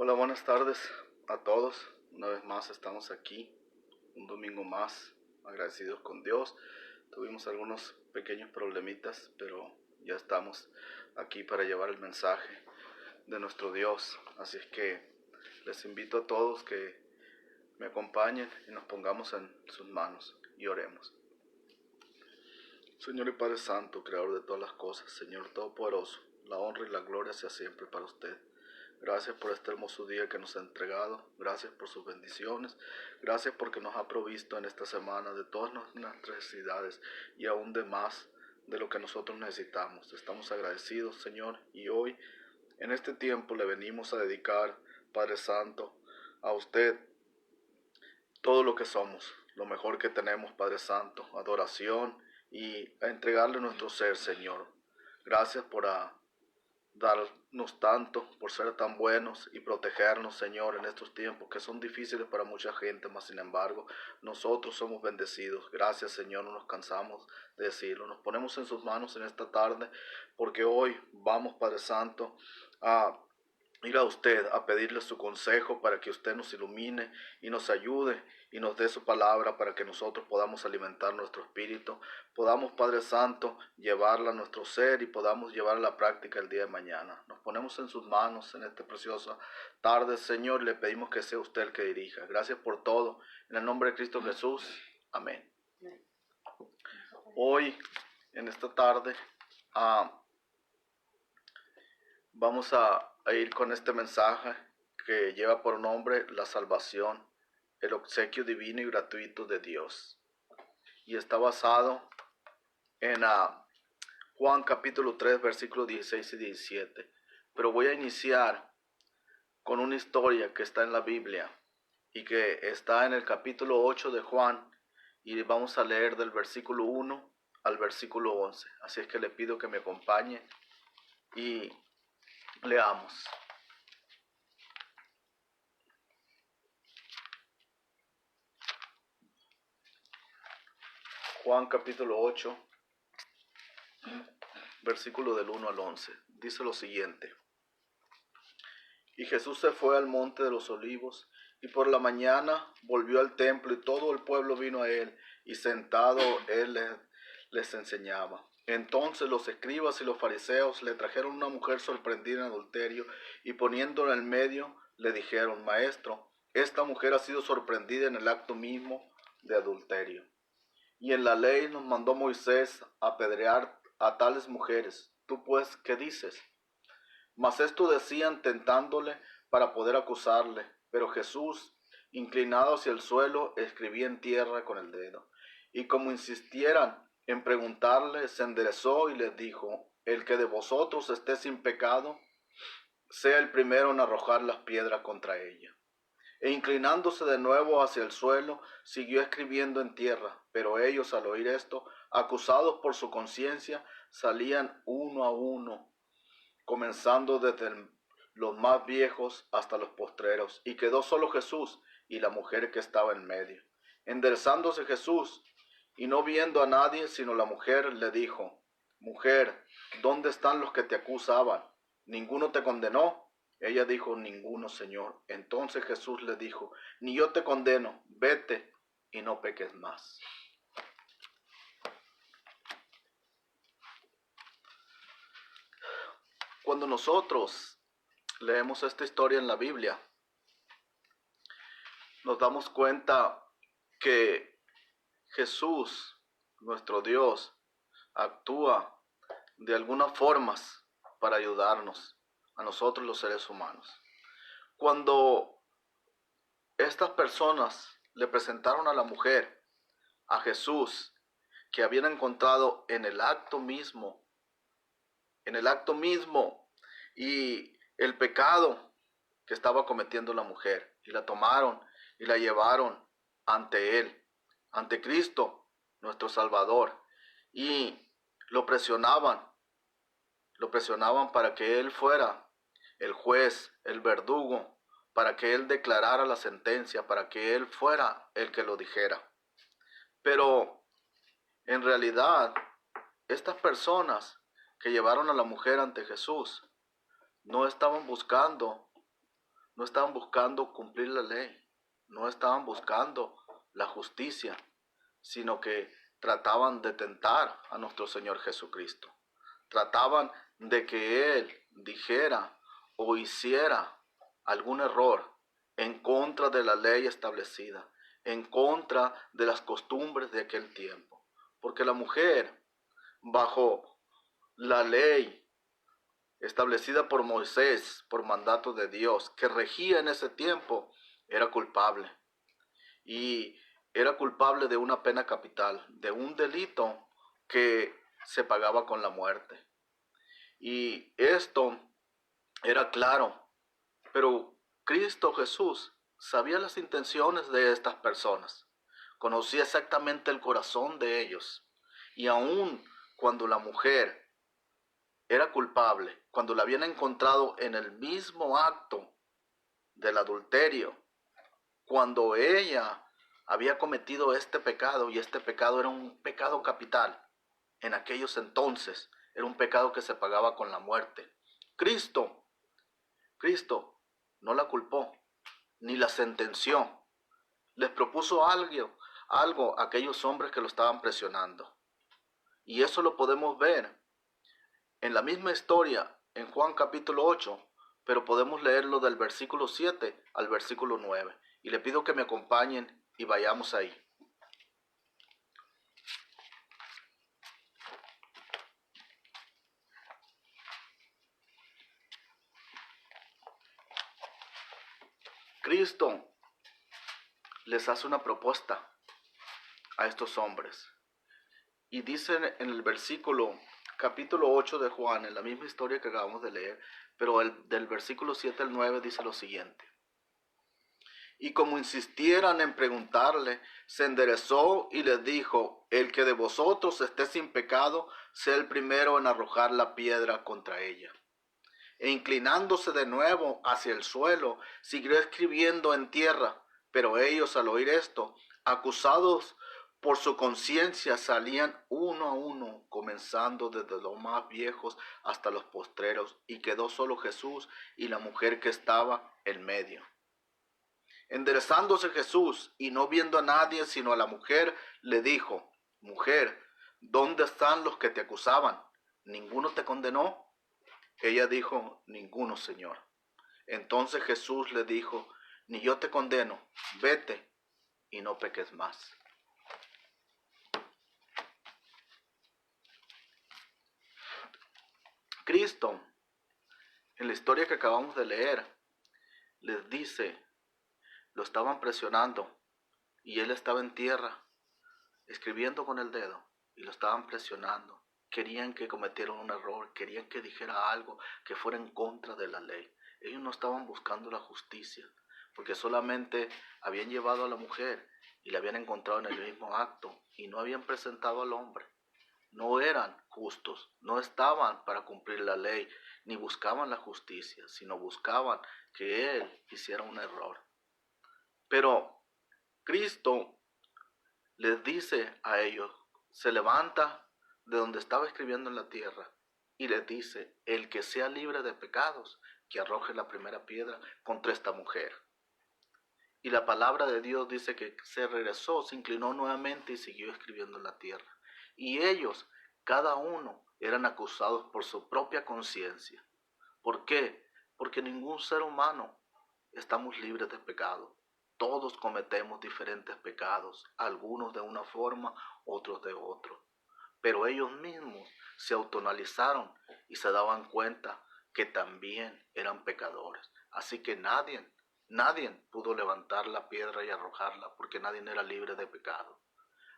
Hola, buenas tardes a todos. Una vez más estamos aquí, un domingo más, agradecidos con Dios. Tuvimos algunos pequeños problemitas, pero ya estamos aquí para llevar el mensaje de nuestro Dios. Así es que les invito a todos que me acompañen y nos pongamos en sus manos y oremos. Señor y Padre Santo, Creador de todas las cosas, Señor Todopoderoso, la honra y la gloria sea siempre para usted. Gracias por este hermoso día que nos ha entregado, gracias por sus bendiciones, gracias porque nos ha provisto en esta semana de todas nuestras necesidades y aún de más de lo que nosotros necesitamos. Estamos agradecidos, Señor, y hoy en este tiempo le venimos a dedicar, Padre Santo, a usted todo lo que somos, lo mejor que tenemos, Padre Santo, adoración y a entregarle nuestro ser, Señor. Gracias por darnos tanto, por ser tan buenos y protegernos, Señor, en estos tiempos que son difíciles para mucha gente, mas sin embargo, nosotros somos bendecidos. Gracias, Señor, no nos cansamos de decirlo. Nos ponemos en sus manos en esta tarde, porque hoy vamos, Padre Santo, a ir a usted, a pedirle su consejo para que usted nos ilumine y nos ayude y nos dé su palabra para que nosotros podamos alimentar nuestro espíritu, podamos, Padre Santo, llevarla a nuestro ser y podamos llevarla a la práctica el día de mañana. Nos ponemos en sus manos en esta preciosa tarde, Señor, y le pedimos que sea usted el que dirija. Gracias por todo. En el nombre de Cristo Jesús. Amén. Hoy, en esta tarde, vamos a ir con este mensaje que lleva por nombre la salvación, el obsequio divino y gratuito de Dios. Y está basado en Juan capítulo 3, versículos 16 y 17. Pero voy a iniciar con una historia que está en la Biblia y que está en el capítulo 8 de Juan, y vamos a leer del versículo 1 al versículo 11. Así es que le pido que me acompañe y leamos. Juan capítulo 8, versículo del 1 al 11. Dice lo siguiente. Y Jesús se fue al monte de los olivos, y por la mañana volvió al templo, y todo el pueblo vino a él, y sentado él les enseñaba. Entonces los escribas y los fariseos le trajeron una mujer sorprendida en adulterio, y poniéndola en medio, le dijeron: Maestro, esta mujer ha sido sorprendida en el acto mismo de adulterio. Y en la ley nos mandó Moisés apedrear a tales mujeres. ¿Tú pues qué dices? Mas esto decían tentándole para poder acusarle. Pero Jesús, inclinado hacia el suelo, escribía en tierra con el dedo. Y como insistieran en preguntarle, se enderezó y les dijo: El que de vosotros esté sin pecado, sea el primero en arrojar las piedras contra ella. E inclinándose de nuevo hacia el suelo, siguió escribiendo en tierra. Pero ellos, al oír esto, acusados por su conciencia, salían uno a uno, comenzando desde los más viejos hasta los postreros, y quedó solo Jesús y la mujer que estaba en medio. Enderezándose Jesús, y no viendo a nadie sino la mujer, le dijo: Mujer, ¿dónde están los que te acusaban? ¿Ninguno te condenó? Ella dijo: Ninguno, Señor. Entonces Jesús le dijo: Ni yo te condeno, vete y no peques más. Cuando nosotros leemos esta historia en la Biblia, nos damos cuenta que Jesús, nuestro Dios, actúa de algunas formas para ayudarnos a nosotros los seres humanos. Cuando estas personas le presentaron a la mujer a Jesús, que habían encontrado en el acto mismo, y el pecado que estaba cometiendo la mujer, y la tomaron y la llevaron ante él, ante Cristo, nuestro Salvador, y lo presionaban para que él fuera el juez, el verdugo, para que él declarara la sentencia, para que él fuera el que lo dijera. Pero en realidad, estas personas que llevaron a la mujer ante Jesús no estaban buscando no estaban buscando cumplir la ley, no estaban buscando la justicia, sino que trataban de tentar a nuestro Señor Jesucristo. Trataban de que Él dijera o hiciera algún error en contra de la ley establecida, en contra de las costumbres de aquel tiempo. Porque la mujer, bajo la ley establecida por Moisés, por mandato de Dios, que regía en ese tiempo, era culpable. Y era culpable de una pena capital, de un delito que se pagaba con la muerte. Y esto era claro, pero Cristo Jesús sabía las intenciones de estas personas, conocía exactamente el corazón de ellos. Y aun cuando la mujer era culpable, cuando la habían encontrado en el mismo acto del adulterio, cuando ella había cometido este pecado, y este pecado era un pecado capital, en aquellos entonces era un pecado que se pagaba con la muerte. Cristo no la culpó, ni la sentenció. Les propuso algo a aquellos hombres que lo estaban presionando. Y eso lo podemos ver en la misma historia en Juan capítulo 8, pero podemos leerlo del versículo 7 al versículo 9. Y le pido que me acompañen y vayamos ahí. Cristo les hace una propuesta a estos hombres. Y dice en el versículo capítulo 8 de Juan, en la misma historia que acabamos de leer, pero del versículo 7 al 9 dice lo siguiente. Y como insistieran en preguntarle, se enderezó y les dijo: el que de vosotros esté sin pecado, sea el primero en arrojar la piedra contra ella. E inclinándose de nuevo hacia el suelo, siguió escribiendo en tierra. Pero ellos, al oír esto, acusados por su conciencia, salían uno a uno, comenzando desde los más viejos hasta los postreros, y quedó solo Jesús y la mujer que estaba en medio. Enderezándose Jesús y no viendo a nadie sino a la mujer, le dijo: mujer, ¿dónde están los que te acusaban? ¿Ninguno te condenó? Ella dijo: ninguno, Señor. Entonces Jesús le dijo: ni yo te condeno, vete y no peques más. Cristo, en la historia que acabamos de leer, les dice, lo estaban presionando y él estaba en tierra, escribiendo con el dedo, y lo estaban presionando. Querían que cometiera un error, querían que dijera algo que fuera en contra de la ley. Ellos no estaban buscando la justicia, porque solamente habían llevado a la mujer y la habían encontrado en el mismo acto y no habían presentado al hombre. No eran justos, no estaban para cumplir la ley, ni buscaban la justicia, sino buscaban que él hiciera un error. Pero Cristo les dice a ellos, se levanta de donde estaba escribiendo en la tierra y les dice: el que sea libre de pecados, que arroje la primera piedra contra esta mujer. Y la palabra de Dios dice que se regresó, se inclinó nuevamente y siguió escribiendo en la tierra. Y ellos, cada uno, eran acusados por su propia conciencia. ¿Por qué? Porque ningún ser humano estamos libres de pecado. Todos cometemos diferentes pecados, algunos de una forma, otros de otra. Pero ellos mismos se autoanalizaron y se daban cuenta que también eran pecadores. Así que nadie pudo levantar la piedra y arrojarla, porque nadie era libre de pecado.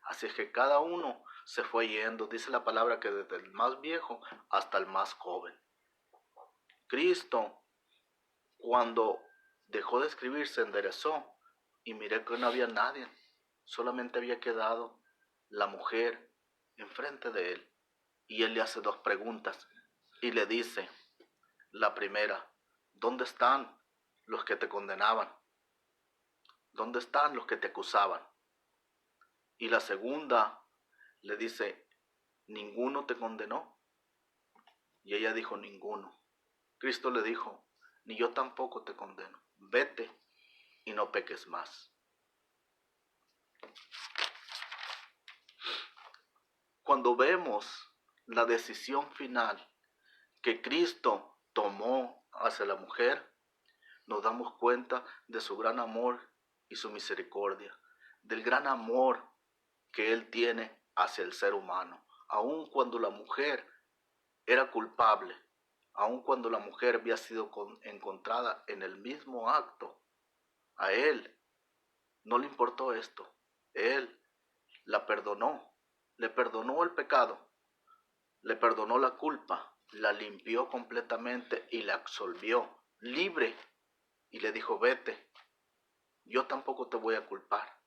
Así es que cada uno se fue yendo. Dice la palabra que desde el más viejo hasta el más joven. Cristo, cuando dejó de escribir, se enderezó y miré que no había nadie. Solamente había quedado la mujer enfrente de él. Y él le hace dos preguntas y le dice, la primera: ¿dónde están los que te condenaban? ¿Dónde están los que te acusaban? Y la segunda le dice: ¿ninguno te condenó? Y ella dijo: ninguno. Cristo le dijo: ni yo tampoco te condeno, vete y no peques más. Cuando vemos la decisión final que Cristo tomó hacia la mujer, nos damos cuenta de su gran amor y su misericordia, del gran amor que Él tiene hacia el ser humano, aun cuando la mujer era culpable, aun cuando la mujer había sido encontrada en el mismo acto. A Él no le importó esto. Él la perdonó, le perdonó el pecado, le perdonó la culpa, la limpió completamente y la absolvió libre y le dijo, vete, yo tampoco te voy a culpar.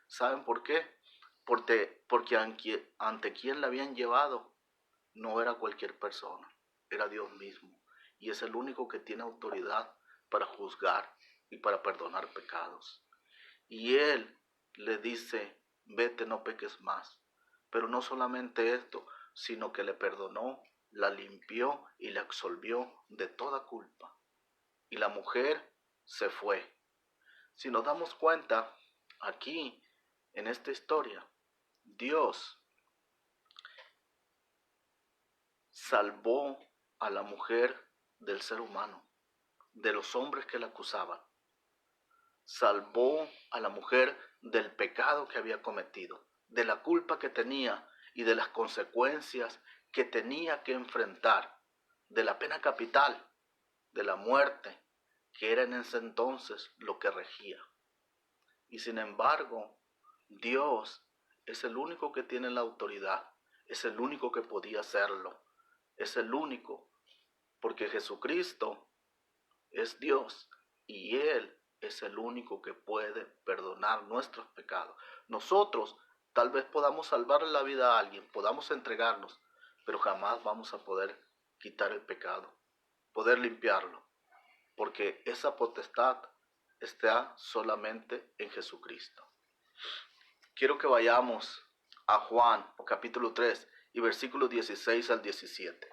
¿Saben por qué? Porque ante quien la habían llevado no era cualquier persona, era Dios mismo. Y es el único que tiene autoridad para juzgar y para perdonar pecados. Y Él le dice, vete, no peques más. Pero no solamente esto, sino que le perdonó, la limpió y la absolvió de toda culpa. Y la mujer se fue. Si nos damos cuenta, aquí, en esta historia, Dios salvó a la mujer del ser humano, de los hombres que la acusaban. Salvó a la mujer del pecado que había cometido, de la culpa que tenía y de las consecuencias que tenía que enfrentar, de la pena capital, de la muerte, que era en ese entonces lo que regía. Y sin embargo, Dios es el único que tiene la autoridad, es el único que podía hacerlo, es el único, porque Jesucristo es Dios y Él es el único que puede perdonar nuestros pecados. Nosotros tal vez podamos salvarle la vida a alguien, podamos entregarnos, pero jamás vamos a poder quitar el pecado, poder limpiarlo, porque esa potestad está solamente en Jesucristo. Quiero que vayamos a Juan, capítulo 3, y versículos 16 al 17.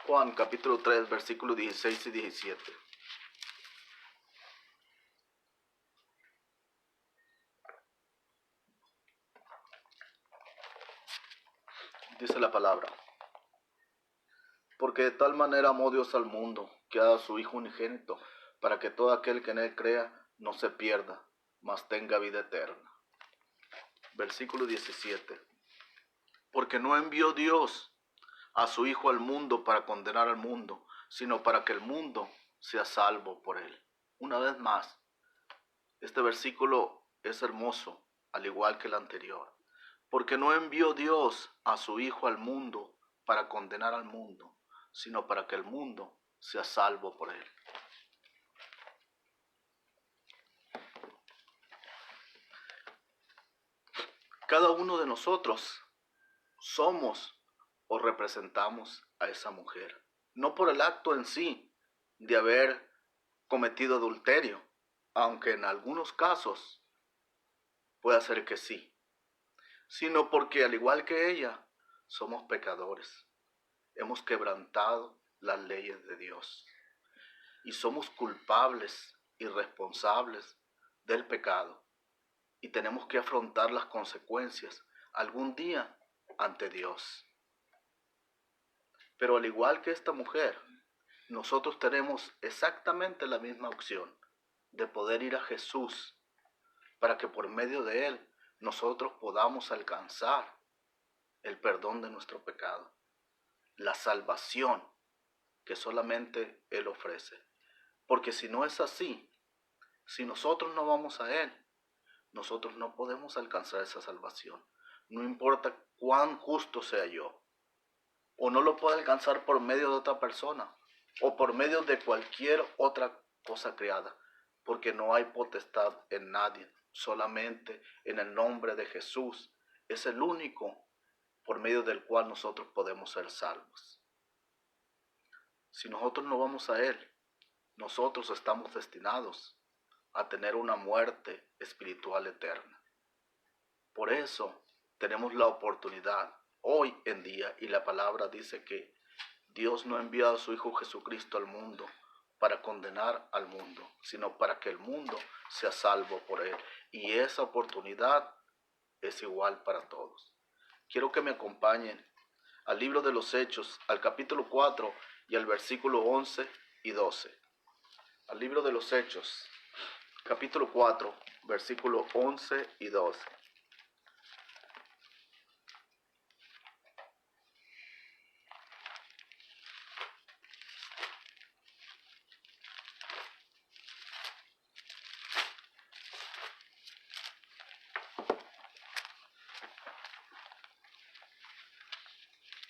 Juan, capítulo 3, versículos 16 y 17. Dice la palabra. Porque de tal manera amó Dios al mundo, que ha dado a su Hijo unigénito, para que todo aquel que en Él crea no se pierda, mas tenga vida eterna. Versículo 17. Porque no envió Dios a su Hijo al mundo para condenar al mundo, sino para que el mundo sea salvo por Él. Una vez más, este versículo es hermoso, al igual que el anterior. Porque no envió Dios a su Hijo al mundo para condenar al mundo, sino para que el mundo sea salvo por Él. Cada uno de nosotros somos o representamos a esa mujer, no por el acto en sí de haber cometido adulterio, aunque en algunos casos pueda ser que sí, sino porque al igual que ella, somos pecadores. Hemos quebrantado las leyes de Dios y somos culpables y responsables del pecado y tenemos que afrontar las consecuencias algún día ante Dios. Pero al igual que esta mujer, nosotros tenemos exactamente la misma opción de poder ir a Jesús para que por medio de Él nosotros podamos alcanzar el perdón de nuestro pecado, la salvación que solamente Él ofrece. Porque si no es así, si nosotros no vamos a Él, nosotros no podemos alcanzar esa salvación. No importa cuán justo sea yo, o no lo puedo alcanzar por medio de otra persona, o por medio de cualquier otra cosa creada, porque no hay potestad en nadie, solamente en el nombre de Jesús. Es el único por medio del cual nosotros podemos ser salvos. Si nosotros no vamos a Él, nosotros estamos destinados a tener una muerte espiritual eterna. Por eso tenemos la oportunidad hoy en día. Y la palabra dice que Dios no ha enviado a su Hijo Jesucristo al mundo para condenar al mundo, sino para que el mundo sea salvo por él. Y esa oportunidad es igual para todos. Quiero que me acompañen al libro de los Hechos, al capítulo 4 y al versículo 11 y 12. Al libro de los Hechos, capítulo 4, versículo 11 y 12.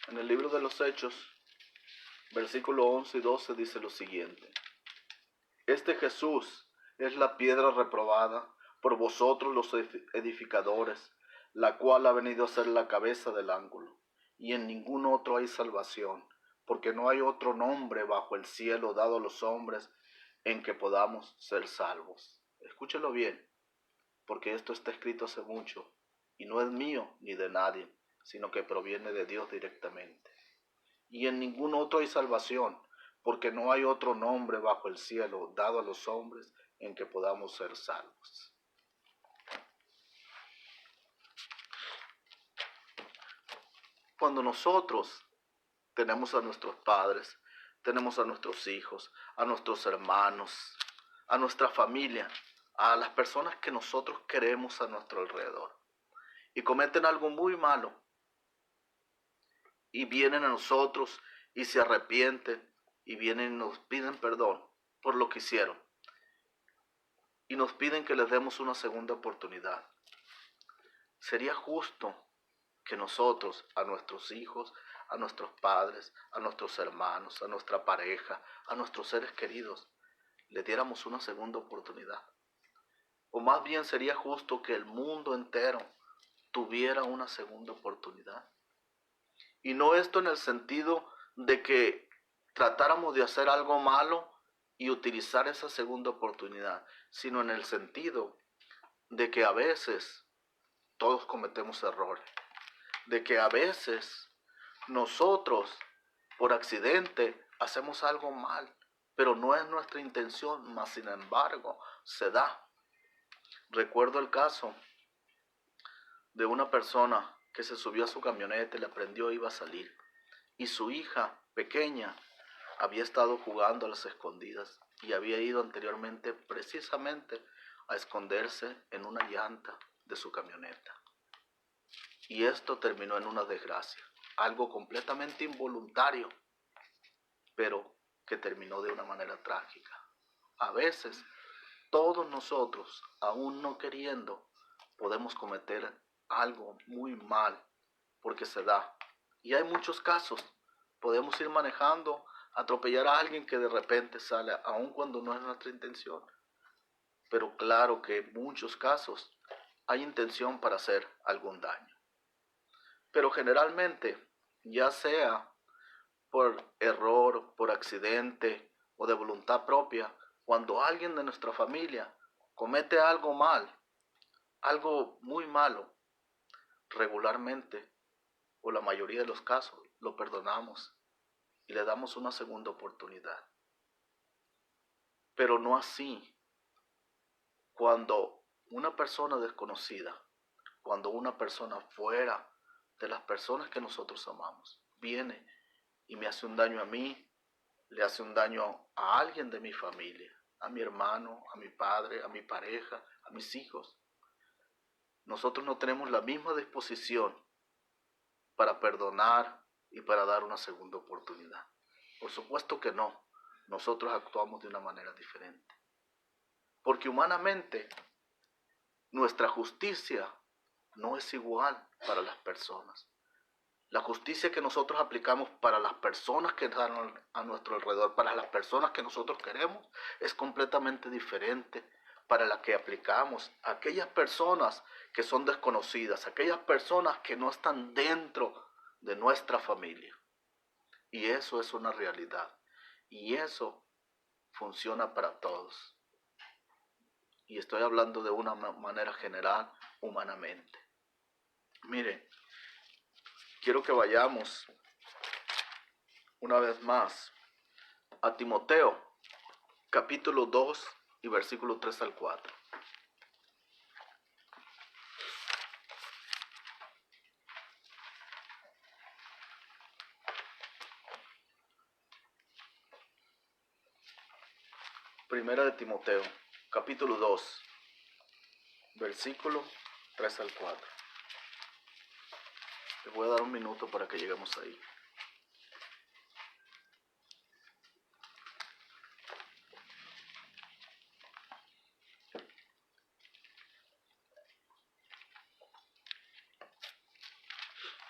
En el libro de los Hechos, versículo 11 y 12 dice lo siguiente. Este Jesús es la piedra reprobada por vosotros los edificadores, la cual ha venido a ser la cabeza del ángulo. Y en ningún otro hay salvación, porque no hay otro nombre bajo el cielo dado a los hombres en que podamos ser salvos. Escúchelo bien, porque esto está escrito hace mucho, y no es mío ni de nadie, sino que proviene de Dios directamente. Y en ningún otro hay salvación, porque no hay otro nombre bajo el cielo dado a los hombres en que podamos ser salvos. Cuando nosotros tenemos a nuestros padres, tenemos a nuestros hijos, a nuestros hermanos, a nuestra familia, a las personas que nosotros queremos a nuestro alrededor, y cometen algo muy malo, y vienen a nosotros y se arrepienten, y vienen y nos piden perdón por lo que hicieron, y nos piden que les demos una segunda oportunidad. Sería justo que nosotros a nuestros hijos, a nuestros padres, a nuestros hermanos, a nuestra pareja, a nuestros seres queridos, le diéramos una segunda oportunidad. O más bien sería justo que el mundo entero tuviera una segunda oportunidad. Y no esto en el sentido de que tratáramos de hacer algo malo y utilizar esa segunda oportunidad, sino en el sentido de que a veces todos cometemos errores, de que a veces nosotros por accidente hacemos algo mal, pero no es nuestra intención, mas sin embargo se da. Recuerdo el caso de una persona que se subió a su camioneta y le prendió, iba a salir, y su hija pequeña había estado jugando a las escondidas y había ido anteriormente precisamente a esconderse en una llanta de su camioneta. Y esto terminó en una desgracia, algo completamente involuntario, pero que terminó de una manera trágica. A veces, todos nosotros, aún no queriendo, podemos cometer algo muy mal, porque se da. Y hay muchos casos. Podemos ir manejando, atropellar a alguien que de repente sale, aun cuando no es nuestra intención. Pero claro que en muchos casos hay intención para hacer algún daño. Pero generalmente, ya sea por error, por accidente o de voluntad propia, cuando alguien de nuestra familia comete algo mal, algo muy malo, regularmente, o la mayoría de los casos, lo perdonamos y le damos una segunda oportunidad. Pero no así cuando una persona desconocida, cuando una persona fuera de las personas que nosotros amamos, viene y me hace un daño a mí, le hace un daño a alguien de mi familia, a mi hermano, a mi padre, a mi pareja, a mis hijos. Nosotros no tenemos la misma disposición para perdonar y para dar una segunda oportunidad. Por supuesto que no. Nosotros actuamos de una manera diferente. Porque humanamente nuestra justicia no es igual para las personas. La justicia que nosotros aplicamos para las personas que están a nuestro alrededor, para las personas que nosotros queremos, es completamente diferente para la que aplicamos a aquellas personas que son desconocidas, aquellas personas que no están dentro de nuestra familia. Y eso es una realidad. Y eso funciona para todos. Y estoy hablando de una manera general, humanamente. Mire, quiero que vayamos una vez más a Timoteo, capítulo 2 y versículo 3 al 4. Primera de Timoteo, capítulo 2, versículo 3 al 4. Les voy a dar un minuto para que lleguemos ahí.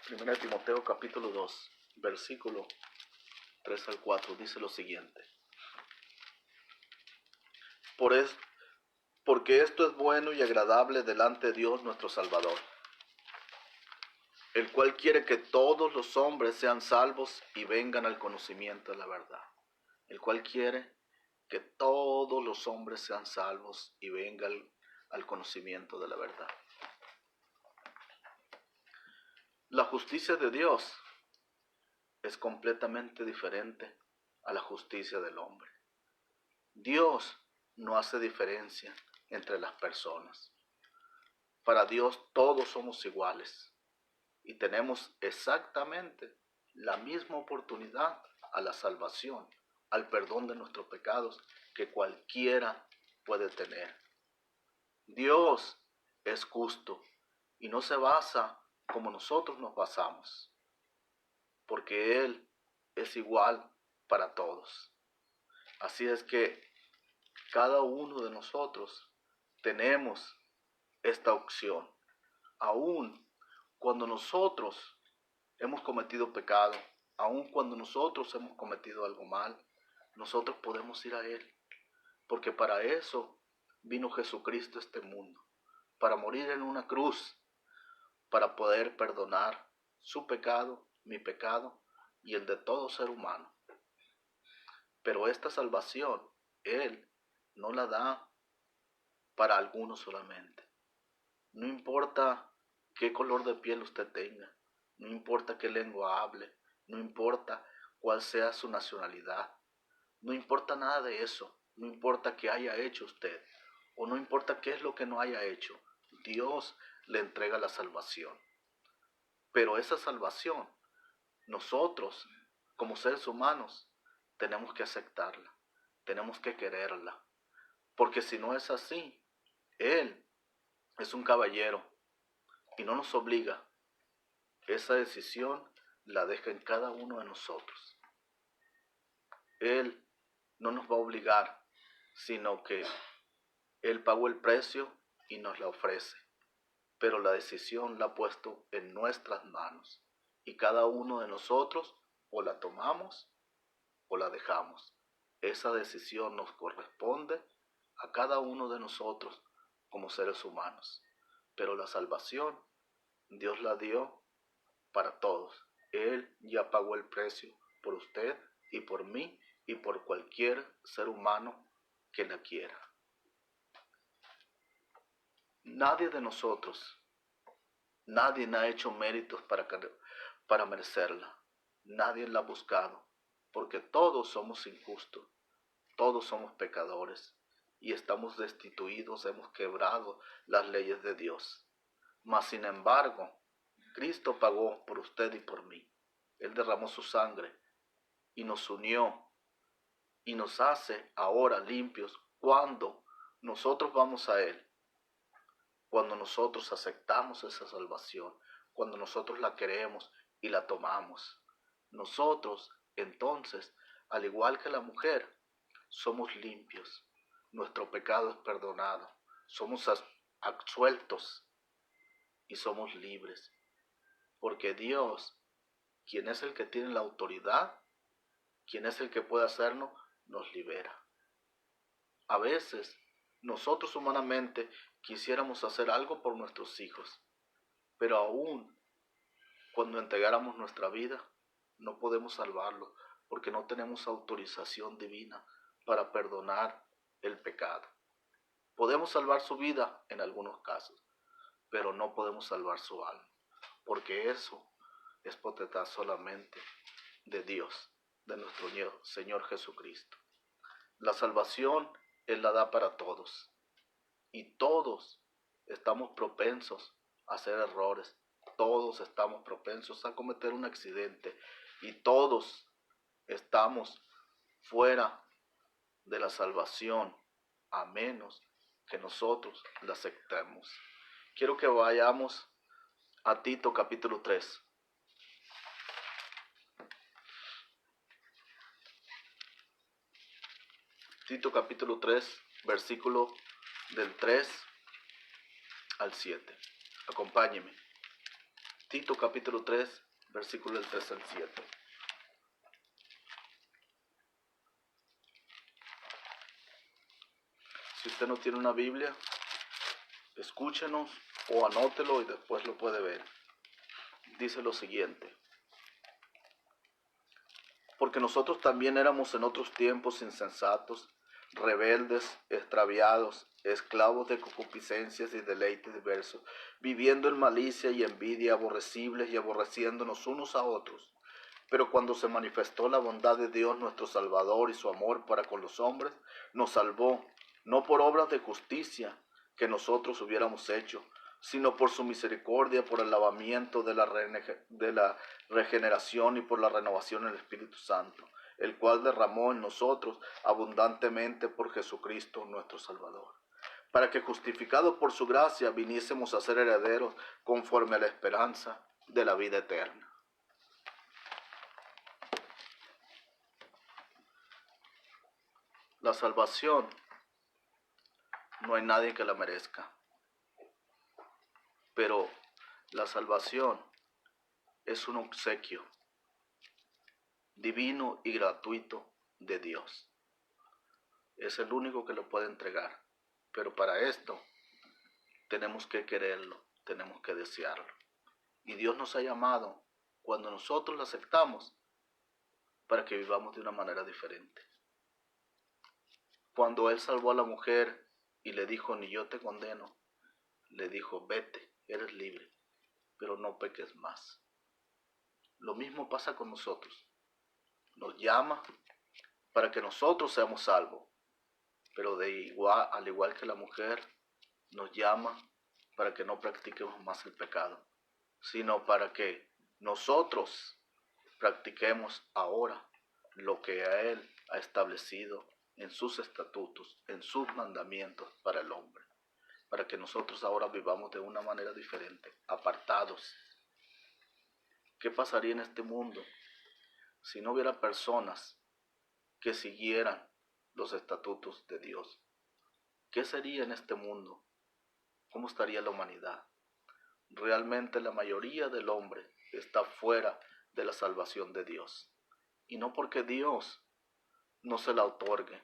Primera de Timoteo, capítulo 2, versículo 3 al 4, dice lo siguiente. Porque esto es bueno y agradable delante de Dios nuestro Salvador, el cual quiere que todos los hombres sean salvos y vengan al conocimiento de la verdad. El cual quiere que todos los hombres sean salvos y vengan al conocimiento de la verdad. La justicia de Dios es completamente diferente a la justicia del hombre. Dios no hace diferencia entre las personas. Para Dios todos somos iguales y tenemos exactamente la misma oportunidad a la salvación, al perdón de nuestros pecados que cualquiera puede tener. Dios es justo y no se basa como nosotros nos basamos, porque Él es igual para todos. Así es que cada uno de nosotros tenemos esta opción. Aún cuando nosotros hemos cometido pecado, aun cuando nosotros hemos cometido algo mal, nosotros podemos ir a Él, porque para eso vino Jesucristo a este mundo, para morir en una cruz, para poder perdonar su pecado, mi pecado y el de todo ser humano. Pero esta salvación, Él no la da para algunos solamente. No importa qué color de piel usted tenga, no importa qué lengua hable, no importa cuál sea su nacionalidad, no importa nada de eso, no importa qué haya hecho usted, o no importa qué es lo que no haya hecho, Dios le entrega la salvación. Pero esa salvación, nosotros, como seres humanos, tenemos que aceptarla, tenemos que quererla, porque si no es así, Él es un caballero y no nos obliga. Esa decisión la deja en cada uno de nosotros. Él no nos va a obligar, sino que Él pagó el precio y nos la ofrece. Pero la decisión la ha puesto en nuestras manos. Y cada uno de nosotros o la tomamos o la dejamos. Esa decisión nos corresponde a cada uno de nosotros como seres humanos. Pero la salvación Dios la dio para todos. Él ya pagó el precio por usted y por mí y por cualquier ser humano que la quiera. Nadie de nosotros, nadie ha hecho méritos para merecerla. Nadie la ha buscado, porque todos somos injustos, todos somos pecadores y estamos destituidos, hemos quebrado las leyes de Dios. Mas sin embargo, Cristo pagó por usted y por mí. Él derramó su sangre y nos unió y nos hace ahora limpios cuando nosotros vamos a Él, cuando nosotros aceptamos esa salvación, cuando nosotros la queremos y la tomamos. Nosotros, entonces, al igual que la mujer, somos limpios. Nuestro pecado es perdonado. Somos absueltos y somos libres. Porque Dios, quien es el que tiene la autoridad, quien es el que puede hacernos, nos libera. A veces, nosotros humanamente quisiéramos hacer algo por nuestros hijos, pero aún cuando entregáramos nuestra vida, no podemos salvarlo, porque no tenemos autorización divina para perdonar el pecado. Podemos salvar su vida en algunos casos, pero no podemos salvar su alma, porque eso es potestad solamente de Dios, de nuestro Señor Jesucristo. La salvación Él la da para todos. Y todos estamos propensos a hacer errores. Todos estamos propensos a cometer un accidente. Y todos estamos fuera de la salvación, a menos que nosotros la aceptemos. Quiero que vayamos a Tito capítulo 3. Tito capítulo 3, versículo del 3 al 7. Acompáñeme. Tito capítulo 3, versículo del 3 al 7. Si usted no tiene una Biblia, escúchenos o anótelo y después lo puede ver. Dice lo siguiente: porque nosotros también éramos en otros tiempos insensatos, rebeldes, extraviados, esclavos de concupiscencias y deleites diversos, viviendo en malicia y envidia, aborrecibles y aborreciéndonos unos a otros. Pero cuando se manifestó la bondad de Dios nuestro Salvador y su amor para con los hombres, nos salvó, no por obras de justicia que nosotros hubiéramos hecho, sino por su misericordia, por el lavamiento de la regeneración y por la renovación del Espíritu Santo, el cual derramó en nosotros abundantemente por Jesucristo nuestro Salvador, para que justificados por su gracia viniésemos a ser herederos conforme a la esperanza de la vida eterna. La salvación no hay nadie que la merezca, pero la salvación es un obsequio divino y gratuito de Dios. Es el único que lo puede entregar, pero para esto tenemos que quererlo, tenemos que desearlo. Y Dios nos ha llamado, cuando nosotros lo aceptamos, para que vivamos de una manera diferente. Cuando Él salvó a la mujer y le dijo, ni yo te condeno, le dijo, vete, eres libre, pero no peques más. Lo mismo pasa con nosotros. Nos llama para que nosotros seamos salvos, pero al igual que la mujer, nos llama para que no practiquemos más el pecado, sino para que nosotros practiquemos ahora lo que Él ha establecido en sus estatutos, en sus mandamientos para el hombre, para que nosotros ahora vivamos de una manera diferente, apartados. ¿Qué pasaría en este mundo si no hubiera personas que siguieran los estatutos de Dios? ¿Qué sería en este mundo? ¿Cómo estaría la humanidad? Realmente la mayoría del hombre está fuera de la salvación de Dios. Y no porque Dios no se la otorgue,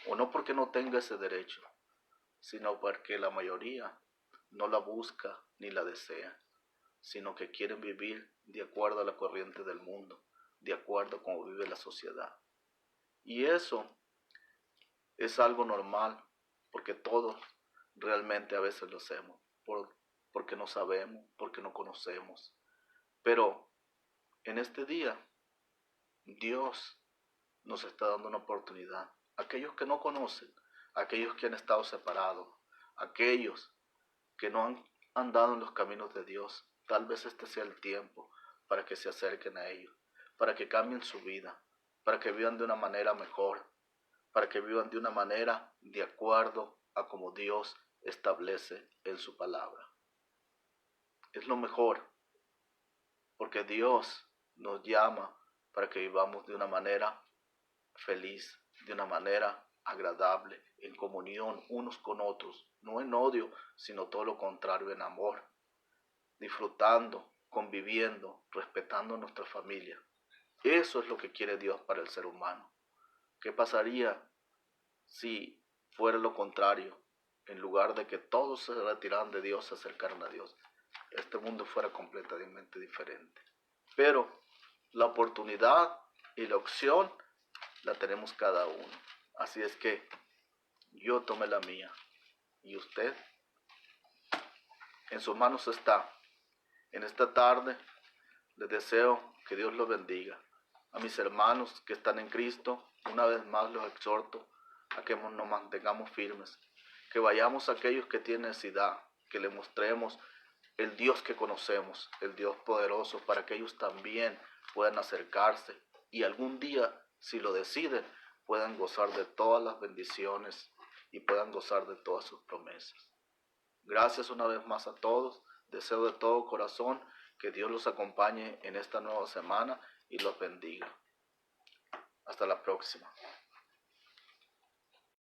o no porque no tenga ese derecho, sino porque la mayoría no la busca ni la desea, sino que quieren vivir de acuerdo a la corriente del mundo, de acuerdo a cómo vive la sociedad. Y eso es algo normal, porque todos realmente a veces lo hacemos, porque no sabemos, porque no conocemos. Pero en este día, Dios nos está dando una oportunidad. Aquellos que no conocen, aquellos que han estado separados, aquellos que no han andado en los caminos de Dios, tal vez este sea el tiempo para que se acerquen a ellos, para que cambien su vida, para que vivan de una manera mejor, para que vivan de una manera de acuerdo a como Dios establece en su palabra. Es lo mejor, porque Dios nos llama para que vivamos de una manera feliz, de una manera agradable, en comunión unos con otros, no en odio, sino todo lo contrario, en amor, disfrutando, conviviendo, respetando a nuestra familia. Eso es lo que quiere Dios para el ser humano. ¿Qué pasaría si fuera lo contrario? En lugar de que todos se retiraran de Dios, se acercaran a Dios, este mundo fuera completamente diferente. Pero la oportunidad y la opción la tenemos cada uno. Así es que yo tomé la mía. ¿Y usted? En sus manos está. En esta tarde Les deseo que Dios los bendiga. A mis hermanos que están en Cristo, una vez más los exhorto a que nos mantengamos firmes, que vayamos a aquellos que tienen necesidad, que les mostremos el Dios que conocemos, el Dios poderoso, para que ellos también puedan acercarse y algún día, si lo deciden, puedan gozar de todas las bendiciones y puedan gozar de todas sus promesas. Gracias una vez más a todos. Deseo de todo corazón que Dios los acompañe en esta nueva semana y los bendiga. Hasta la próxima.